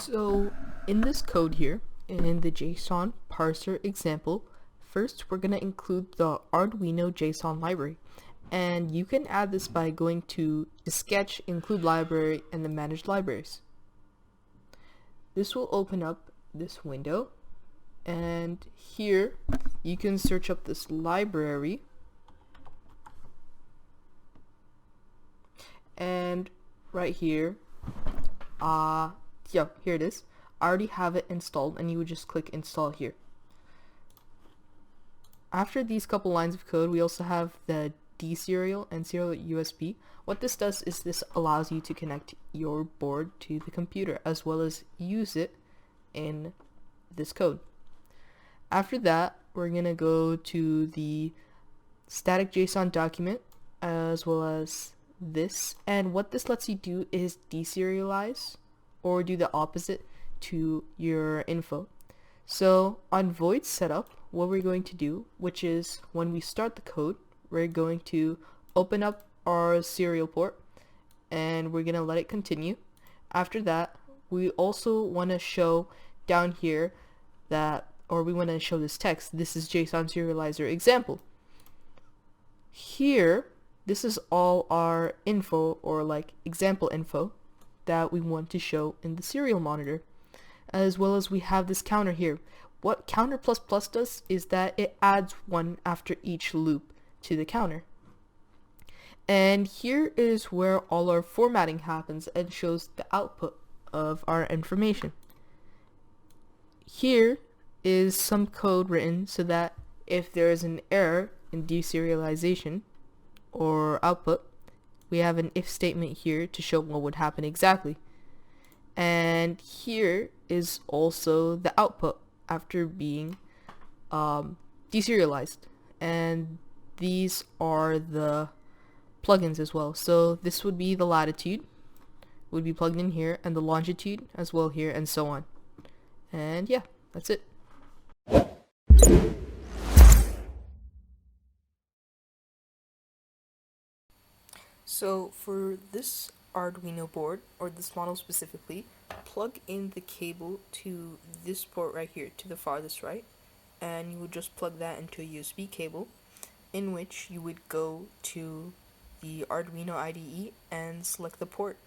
So in this code here, in the JSON parser example, first we're going to include the Arduino JSON library. And you can add this by going to the sketch, include library, and the manage libraries. This will open up this window, and here you can search up this library, and right here, here it is. I already have it installed, and you would just click install here. After these couple lines of code, we also have the D-serial and serial USB. What this does is this allows you to connect your board to the computer as well as use it in this code. After that, we're gonna go to the static JSON document as well as this, and what this lets you do is deserialize or do the opposite to your info. So on void setup, what we're going to do, which is when we start the code, we're going to open up our serial port and we're going to let it continue. After that, we also want to show down here that, or we want to show this text, this is JSON Serializer example. Here, this is all our info, or like example info, that we want to show in the serial monitor. As well as we have this counter here. What counter plus plus does is that it adds one after each loop to the counter. And here is where all our formatting happens and shows the output of our information. Here is some code written so that if there is an error in deserialization or output, we have an if statement here to show what would happen exactly. And here is also the output after being deserialized, and these are the plugins as well. So this would be the latitude would be plugged in here, and the longitude as well here, and so on. And yeah, that's it. So for this Arduino board, or this model specifically, plug in the cable to this port right here, to the farthest right, and you would just plug that into a USB cable, in which you would go to the Arduino IDE and select the port